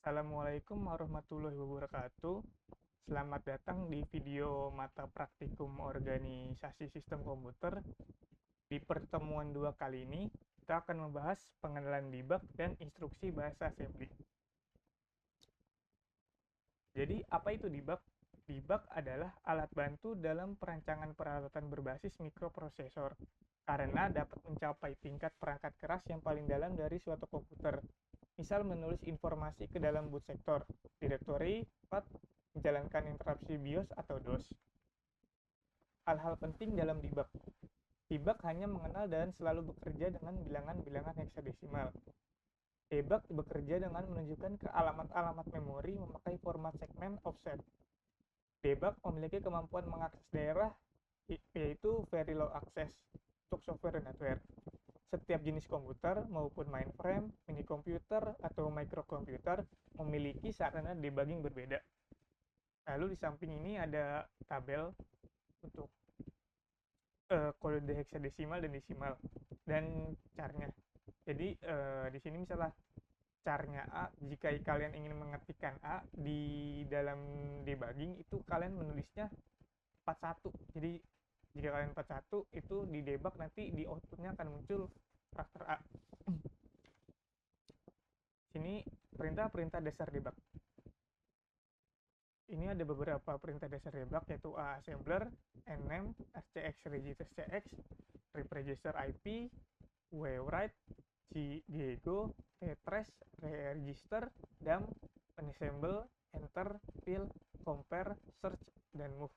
Assalamualaikum warahmatullahi wabarakatuh. Selamat datang di video mata praktikum organisasi sistem komputer. Di pertemuan dua kali ini, kita akan membahas pengenalan debug dan instruksi bahasa assembly. Jadi, apa itu debug? Debug adalah alat bantu dalam perancangan peralatan berbasis mikroprosesor karena dapat mencapai tingkat perangkat keras yang paling dalam dari suatu komputer. Misal menulis informasi ke dalam boot sektor, direktori, path, menjalankan interupsi BIOS atau DOS. Hal-hal penting dalam debug. Debug hanya mengenal dan selalu bekerja dengan bilangan-bilangan heksadesimal. Debug bekerja dengan menunjukkan ke alamat-alamat memori memakai format segmen offset. Debug memiliki kemampuan mengakses daerah, yaitu very low access untuk software dan hardware. Setiap jenis komputer maupun mainframe, mini komputer, atau microkomputer memiliki sarana debugging berbeda. Lalu di samping ini ada tabel untuk kode heksadesimal dan desimal dan carnya. Jadi di sini misalnya carnya A, jika kalian ingin mengetikkan A di dalam debugging itu kalian menulisnya 41. Jadi jika kalian 41 itu di debug nanti di outputnya akan muncul karakter A. Sini perintah-perintah dasar debug. Ini ada beberapa perintah dasar debug yaitu assembler, name, rcx register cx, rep register ip, write, go, trace, register, dump, unassemble, enter, fill, compare, search, dan move.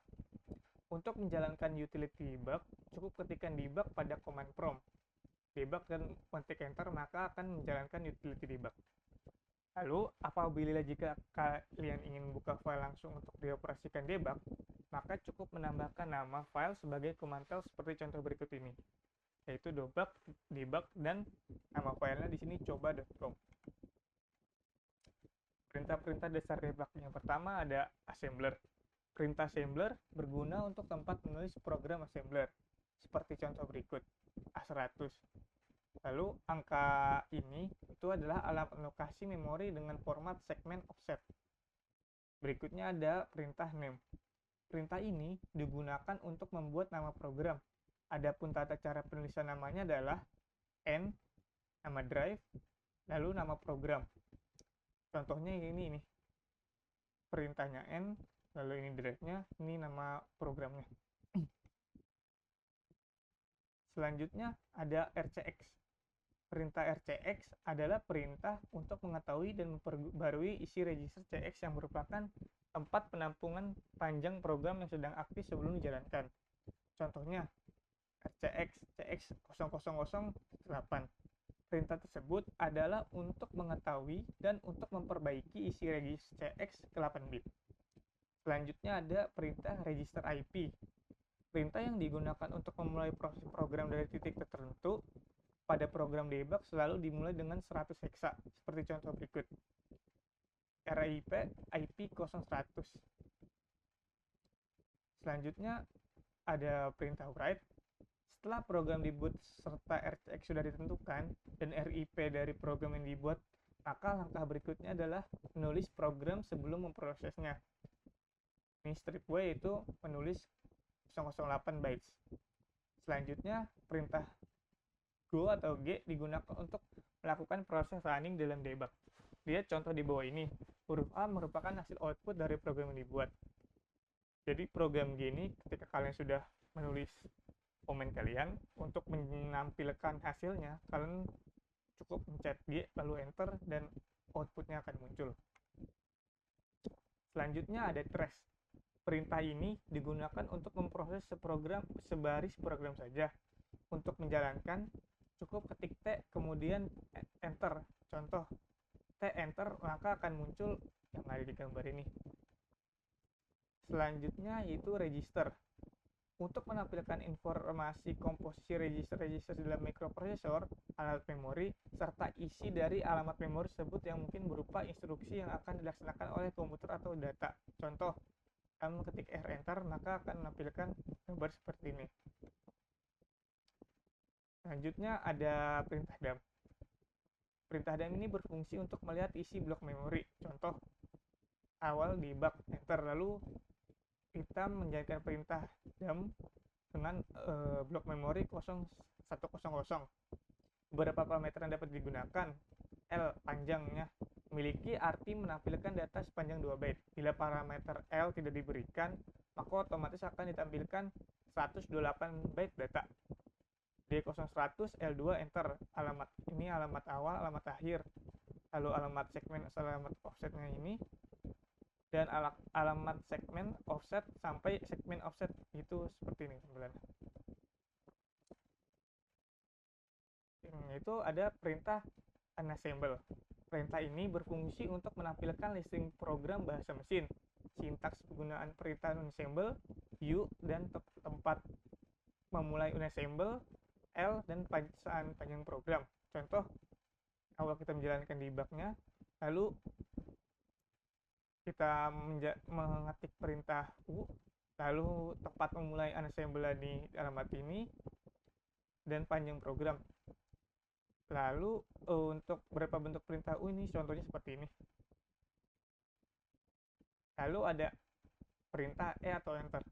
Untuk menjalankan utility debug, cukup ketikkan debug pada command prompt. Debug dan ketik enter maka akan menjalankan utility debug. Lalu, apabila jika kalian ingin buka file langsung untuk dioperasikan debug, maka cukup menambahkan nama file sebagai komantel seperti contoh berikut ini, yaitu debug dan nama filenya di sini coba.com. Perintah-perintah dasar debug yang pertama ada assembler. Perintah assembler berguna untuk tempat menulis program assembler, seperti contoh berikut, A100. Lalu angka ini itu adalah alamat lokasi memori dengan format segmen offset. Berikutnya ada perintah name. Perintah ini digunakan untuk membuat nama program. Adapun tata cara penulisan namanya adalah n, nama drive, lalu nama program. Contohnya ini perintahnya n, lalu ini drive-nya, ini nama programnya. Selanjutnya ada rcx. Perintah rcx adalah perintah untuk mengetahui dan memperbarui isi register cx yang merupakan tempat penampungan panjang program yang sedang aktif sebelum dijalankan. Contohnya rcx cx0008. Perintah tersebut adalah untuk mengetahui dan untuk memperbaiki isi register cx ke 8 bit. Selanjutnya ada perintah register ip. Perintah yang digunakan untuk memulai proses program dari titik tertentu pada program debug selalu dimulai dengan 100 heksa, seperti contoh berikut. RIP IP0100. Selanjutnya ada perintah write. Setelah program dibuat serta RCX sudah ditentukan dan RIP dari program yang dibuat, maka langkah berikutnya adalah menulis program sebelum memprosesnya. Ini strip W itu menulis 008 bytes. Selanjutnya perintah go atau g digunakan untuk melakukan proses running dalam debug. Lihat contoh di bawah ini. Huruf A merupakan hasil output dari program yang dibuat. Jadi program G ini ketika kalian sudah menulis komen kalian, untuk menampilkan hasilnya, kalian cukup mencet G lalu enter dan outputnya akan muncul. Selanjutnya ada trace. Perintah ini digunakan untuk memproses sebaris program saja. Untuk menjalankan, cukup ketik T kemudian enter. Contoh T enter maka akan muncul yang ada di gambar ini. Selanjutnya yaitu register. Untuk menampilkan informasi komposisi register-register dalam mikroprosesor, alat memori, serta isi dari alamat memori tersebut yang mungkin berupa instruksi yang akan dilaksanakan oleh komputer atau data. Contoh, kamu ketik R enter maka akan menampilkan gambar seperti ini. Selanjutnya ada perintah dump. Perintah DAM ini berfungsi untuk melihat isi blok memori. Contoh awal debug enter, lalu kita menjalankan perintah DAM dengan blok memori 0100. Beberapa parameter yang dapat digunakan. L panjangnya memiliki arti menampilkan data sepanjang 2 byte. Bila parameter L tidak diberikan, maka otomatis akan ditampilkan 128 byte data. D0100 L2 enter. Alamat ini alamat awal, alamat akhir. Lalu alamat segmen, alamat offsetnya ini, dan alamat segmen offset sampai segmen offset itu seperti ini tampilannya. Itu ada perintah unassemble. Perintah ini berfungsi untuk menampilkan listing program bahasa mesin. Sintaks penggunaan perintah unassemble, U, dan tempat memulai unassemble, L, dan panjang program. Contoh, awal kita menjalankan debugnya, lalu kita mengetik perintah U, lalu tempat memulai unassemble di alamat ini, dan panjang program. Lalu untuk beberapa bentuk perintah U ini contohnya seperti ini. Lalu ada perintah E atau enter.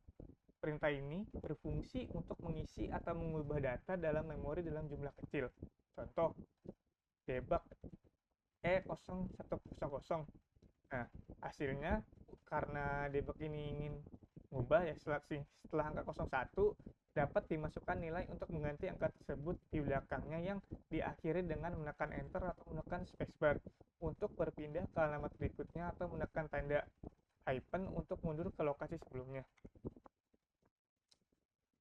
Perintah ini berfungsi untuk mengisi atau mengubah data dalam memori dalam jumlah kecil. Contoh, debug E0100. Nah, hasilnya karena debug ini ingin mengubah ya, setelah angka 01 dapat dimasukkan nilai untuk mengganti angka tersebut di belakangnya yang diakhiri dengan menekan enter atau menekan spacebar untuk berpindah ke alamat berikutnya atau menekan tanda hyphen untuk mundur ke lokasi sebelumnya.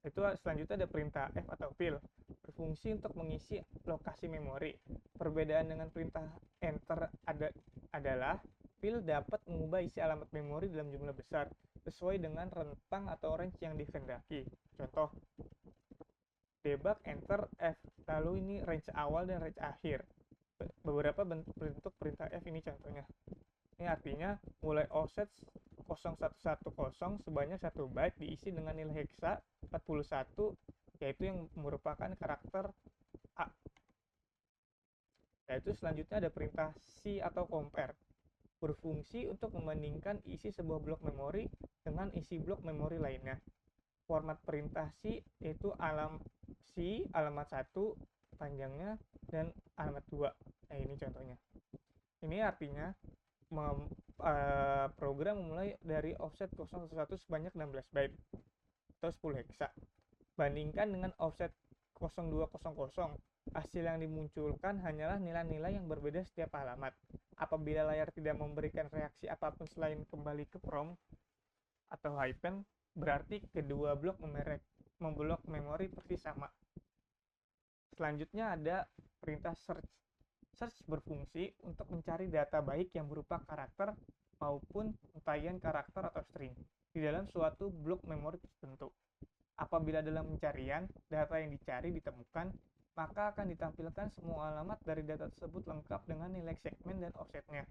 Itu selanjutnya ada perintah F atau fill, berfungsi untuk mengisi lokasi memori. Perbedaan dengan perintah enter adalah fill dapat mengubah isi alamat memori dalam jumlah besar sesuai dengan rentang atau range yang dikehendaki. Contoh, debug enter F, lalu ini range awal dan range akhir. Beberapa bentuk perintah F ini contohnya. Ini artinya mulai offset 0110 sebanyak 1 byte diisi dengan nilai heksa 41, yaitu yang merupakan karakter A. Yaitu selanjutnya ada perintah C atau compare, berfungsi untuk membandingkan isi sebuah blok memori dengan isi blok memori lainnya. Format perintah C yaitu alamat 1 panjangnya dan alamat 2. Nah, ini contohnya. Ini artinya program memulai dari offset 01 sebanyak 16 byte atau 10 heksa. Bandingkan dengan offset 0200, hasil yang dimunculkan hanyalah nilai-nilai yang berbeda setiap alamat. Apabila layar tidak memberikan reaksi apapun selain kembali ke prompt atau hyphen, berarti kedua blok memori persis sama. Selanjutnya ada perintah search. Search berfungsi untuk mencari data baik yang berupa karakter maupun untayan karakter atau string di dalam suatu blok memori tertentu. Apabila dalam pencarian data yang dicari ditemukan, maka akan ditampilkan semua alamat dari data tersebut lengkap dengan nilai segmen dan offsetnya.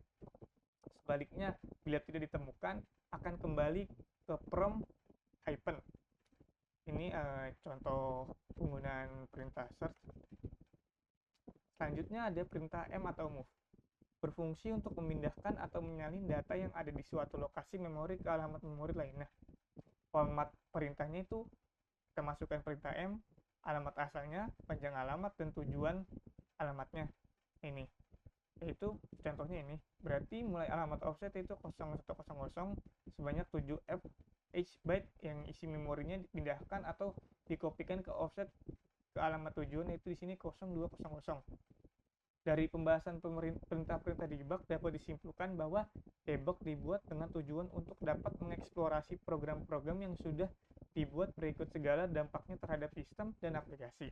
Sebaliknya, bila tidak ditemukan, akan kembali ke prompt hyphen. Ini contoh penggunaan perintah search. Selanjutnya ada perintah M atau move, berfungsi untuk memindahkan atau menyalin data yang ada di suatu lokasi memori ke alamat memori lainnya. Format perintahnya itu kita masukkan perintah M, alamat asalnya, panjang alamat, dan tujuan alamatnya. Ini yaitu contohnya ini, berarti mulai alamat offset itu 0100 sebanyak 7F H byte yang isi memorinya dipindahkan atau dikopikan ke offset ke alamat tujuan, yaitu di sini 0200. Dari pembahasan perintah-perintah debug dapat disimpulkan bahwa debug dibuat dengan tujuan untuk dapat mengeksplorasi program-program yang sudah dibuat berikut segala dampaknya terhadap sistem dan aplikasi.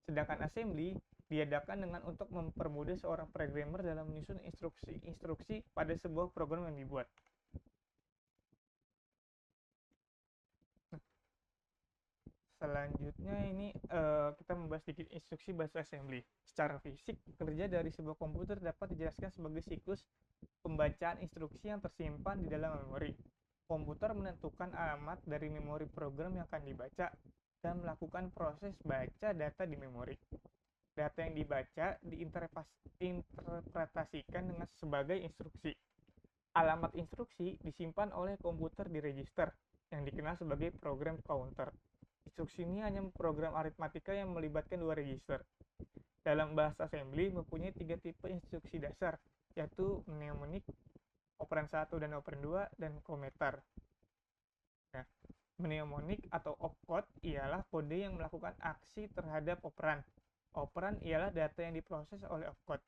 Sedangkan assembly diadakan dengan untuk mempermudah seorang programmer dalam menyusun instruksi-instruksi pada sebuah program yang dibuat. Selanjutnya ini kita membahas sedikit instruksi bahasa assembly. Secara fisik, kerja dari sebuah komputer dapat dijelaskan sebagai siklus pembacaan instruksi yang tersimpan di dalam memori. Komputer menentukan alamat dari memori program yang akan dibaca dan melakukan proses baca data di memori. Data yang dibaca diinterpretasikan dengan sebagai instruksi. Alamat instruksi disimpan oleh komputer di register yang dikenal sebagai program counter. Instruksi ini hanya program aritmatika yang melibatkan dua register. Dalam bahasa assembly mempunyai tiga tipe instruksi dasar, yaitu mnemonic, operan 1 dan operan 2, dan kometer. Nah, mnemonic atau opcode ialah kode yang melakukan aksi terhadap operan. Operan ialah data yang diproses oleh opcode.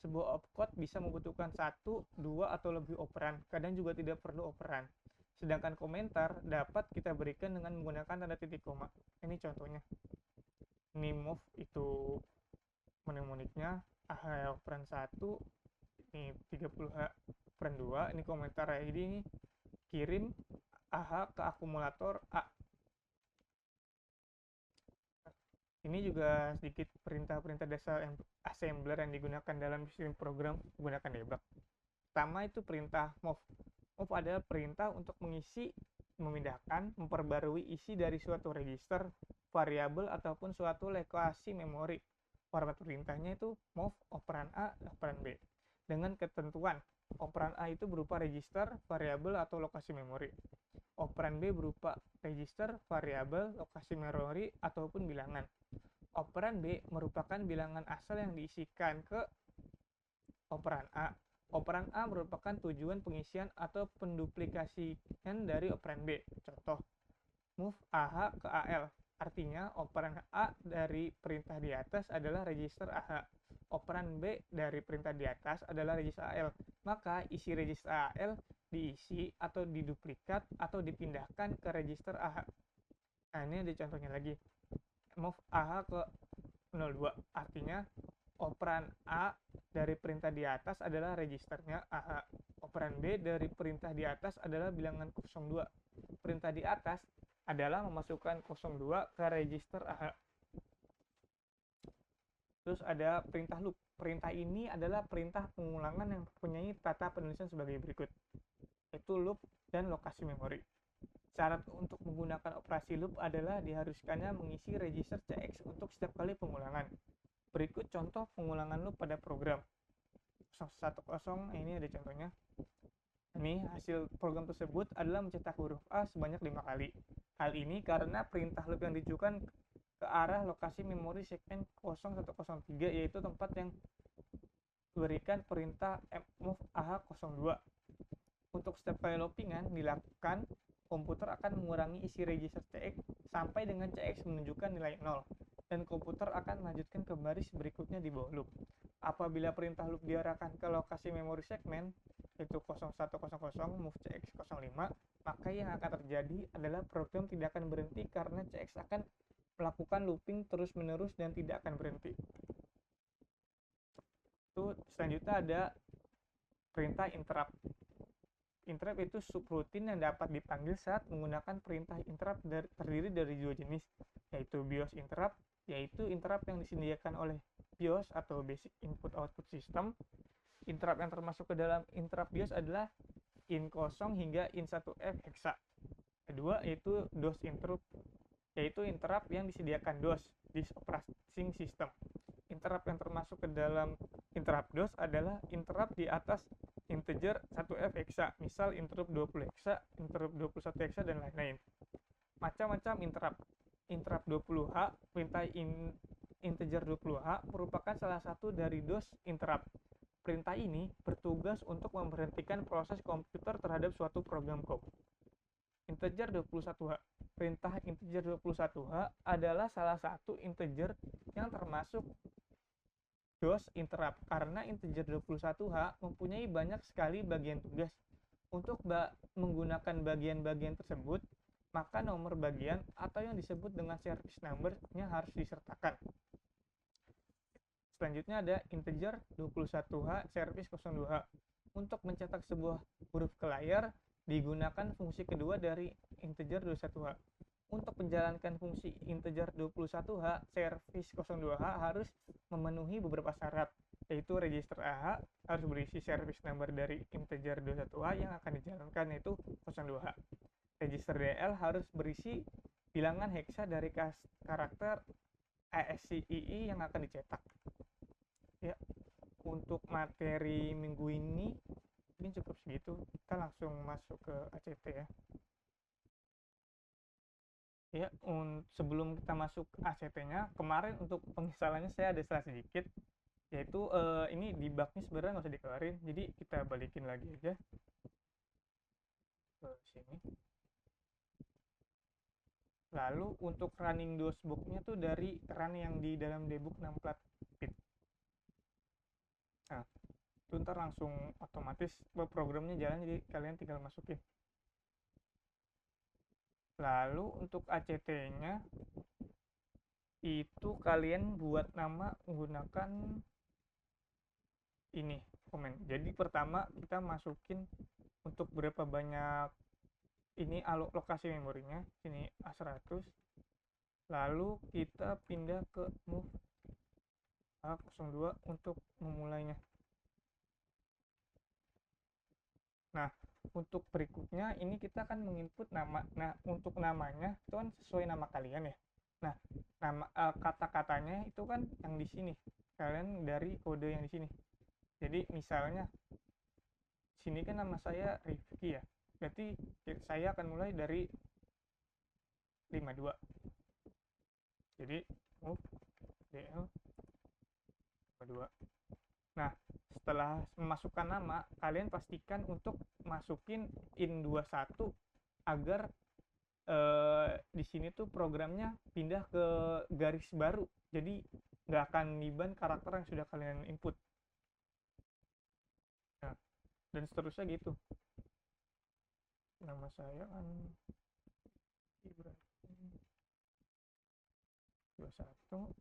Sebuah opcode bisa membutuhkan 1, 2, atau lebih operan, kadang juga tidak perlu operan. Sedangkan komentar dapat kita berikan dengan menggunakan tanda titik koma. Ini contohnya. Ini move itu mnemonicnya, AH operan 1, ini 30H operan 2, ini komentar ID ini kirim AH ke akumulator A. Ini juga sedikit perintah-perintah dasar assembler yang digunakan dalam sistem program menggunakan debug. Pertama itu perintah move. Move adalah perintah untuk mengisi, memindahkan, memperbarui isi dari suatu register, variabel, ataupun suatu lokasi memori. Format perintahnya itu move operan A, operan B. Dengan ketentuan, operan A itu berupa register, variabel, atau lokasi memori. Operan B berupa register, variabel, lokasi memori, ataupun bilangan. Operan B merupakan bilangan asal yang diisikan ke operan A. Operan A merupakan tujuan pengisian atau penduplikasian dari operan B. Contoh, move AH ke AL. Artinya, operan A dari perintah di atas adalah register AH. Operan B dari perintah di atas adalah register AL. Maka, isi register AL diisi atau diduplikat atau dipindahkan ke register AH. Nah, ini ada contohnya lagi. Move AH ke 02. Artinya, operan A dari perintah di atas adalah registernya AH. Operan B dari perintah di atas adalah bilangan 02. Perintah di atas adalah memasukkan 02 ke register AH. Terus ada perintah loop. Perintah ini adalah perintah pengulangan yang mempunyai tata penulisan sebagai berikut, yaitu loop dan lokasi memori. Syarat untuk menggunakan operasi loop adalah diharuskannya mengisi register CX untuk setiap kali pengulangan. Berikut contoh pengulangan loop pada program 010. Ini ada contohnya. Ini hasil program tersebut adalah mencetak huruf A sebanyak 5 kali. Hal ini karena perintah loop yang ditujukan ke arah lokasi memori segmen 0103, yaitu tempat yang diberikan perintah move AH 02. Untuk setiap kali loopingan dilakukan, komputer akan mengurangi isi register CX sampai dengan CX menunjukkan nilai 0, dan komputer akan melanjutkan ke baris berikutnya di bawah loop. Apabila perintah loop diarahkan ke lokasi memori segmen, yaitu 0100 move CX 05, maka yang akan terjadi adalah program tidak akan berhenti karena CX akan melakukan looping terus-menerus dan tidak akan berhenti. Selanjutnya ada perintah interrupt. Interrupt itu subroutine yang dapat dipanggil saat menggunakan perintah interrupt terdiri dari dua jenis, yaitu BIOS interrupt, yaitu interrupt yang disediakan oleh BIOS atau Basic Input Output System. Interrupt yang termasuk ke dalam interrupt BIOS adalah IN0 hingga IN1F hexa. Kedua yaitu DOS interrupt, yaitu interrupt yang disediakan DOS, Disk Operating System. Interrupt yang termasuk ke dalam interrupt DOS adalah interrupt di atas integer 1F hexa, misal interrupt 20 hexa, interrupt 21 hexa, dan lain-lain. Macam-macam interrupt. Interrupt 20H, perintah integer 20H merupakan salah satu dari DOS interrupt. Perintah ini bertugas untuk memberhentikan proses komputer terhadap suatu program code. Integer 21H. Perintah integer 21H adalah salah satu integer yang termasuk DOS interrupt karena integer 21H mempunyai banyak sekali bagian tugas. Untuk menggunakan bagian-bagian tersebut, maka nomor bagian atau yang disebut dengan service number-nya harus disertakan. Selanjutnya ada integer 21H service 02H. Untuk mencetak sebuah huruf ke layar, digunakan fungsi kedua dari integer 21H. Untuk menjalankan fungsi integer 21H service 02H harus memenuhi beberapa syarat, yaitu register AH harus berisi service number dari integer 21H yang akan dijalankan, yaitu 02H. Register DL harus berisi bilangan hexa dari karakter ASCII yang akan dicetak. Ya, untuk materi minggu ini mungkin cukup segitu. Kita langsung masuk ke ACT ya. Ya, sebelum kita masuk ACT-nya, kemarin untuk penginstalannya saya ada salah sedikit, yaitu ini debugnya sebenarnya nggak usah dikeluarin, jadi kita balikin lagi aja ke sini. Lalu untuk running dosbook-nya tuh dari run yang di dalam debug numplat pip. Nah, itu ntar langsung otomatis programnya jalan, jadi kalian tinggal masukin. Lalu untuk ACT-nya itu kalian buat nama menggunakan ini komen. Jadi pertama kita masukin untuk berapa banyak ini lokasi memorinya, sini A100. Lalu kita pindah ke move A02 untuk memulainya. Nah, untuk berikutnya ini kita akan menginput nama. Nah, untuk namanya itu kan sesuai nama kalian ya. Nah, nama kata-katanya itu kan yang di sini. Kalian dari kode yang di sini. Jadi misalnya sini kan nama saya Rifki ya. Berarti saya akan mulai dari 52. Jadi move DL 52. Nah, setelah memasukkan nama, kalian pastikan untuk masukin in21 agar di sini tuh programnya pindah ke garis baru. Jadi nggak akan niban karakter yang sudah kalian input. Nah, dan seterusnya gitu. Nama saya kan Ibrahim 21.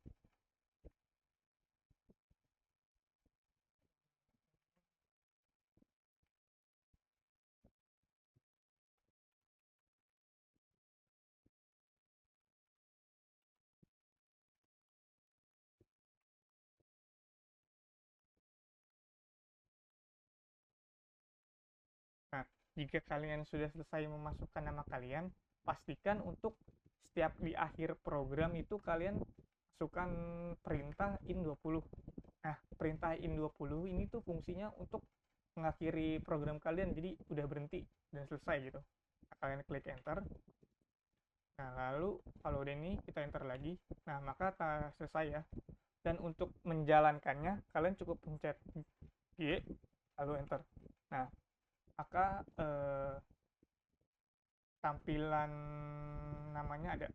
Nah, jika kalian sudah selesai memasukkan nama kalian, pastikan untuk setiap di akhir program itu kalian masukkan perintah in20. Nah, perintah in20 ini tuh fungsinya untuk mengakhiri program kalian, jadi udah berhenti dan selesai gitu. Nah, kalian klik enter. Nah, lalu kalau udah ini kita enter lagi. Nah, maka selesai ya. Dan untuk menjalankannya, kalian cukup pencet G lalu enter. Nah, maka tampilan namanya ada.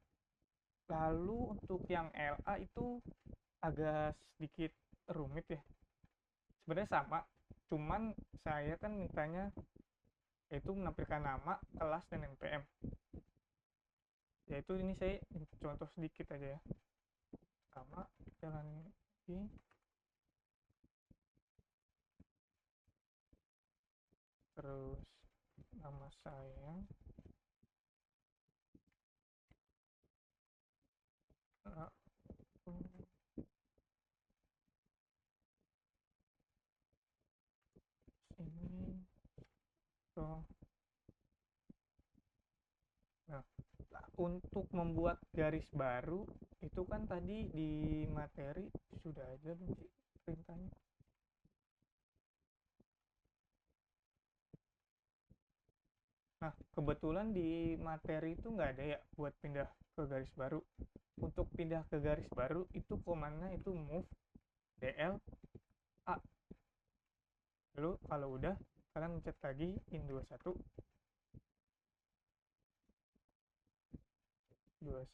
Lalu untuk yang LA itu agak sedikit rumit ya. Sebenarnya sama, cuman saya kan mintanya yaitu menampilkan nama, kelas, dan NPM. Yaitu ini saya contoh sedikit aja ya. Sama jalan ini. Terus nama saya ini so. Nah, untuk membuat garis baru itu kan tadi di materi sudah aja belum sih perintahnya. Nah, kebetulan di materi itu nggak ada ya buat pindah ke garis baru. Untuk pindah ke garis baru itu komandanya itu move DL A. Lalu kalau udah kalian mencet lagi in21 21.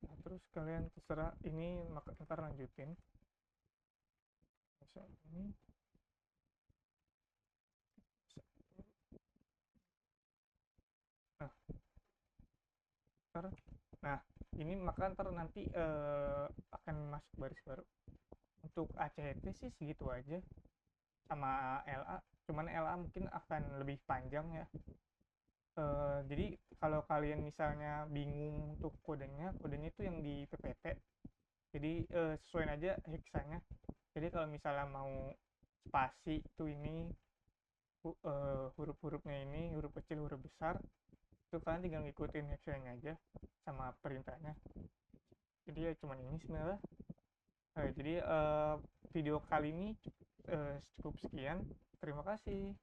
Nah, terus kalian terserah ini maka ntar lanjutin misal ini. Nah, ini maka ntar nanti akan masuk baris baru. Untuk ACT sih segitu aja sama LA, cuman LA mungkin akan lebih panjang ya. Jadi kalau kalian misalnya bingung untuk kodenya itu yang di PPT. Jadi sesuaiin aja hexanya. Jadi kalau misalnya mau spasi itu ini huruf-hurufnya ini huruf kecil huruf besar itu kalian tinggal ngikutin hexanya aja sama perintahnya. Jadi ya cuman ini sebenarnya. Jadi video kali ini cukup sekian. Terima kasih.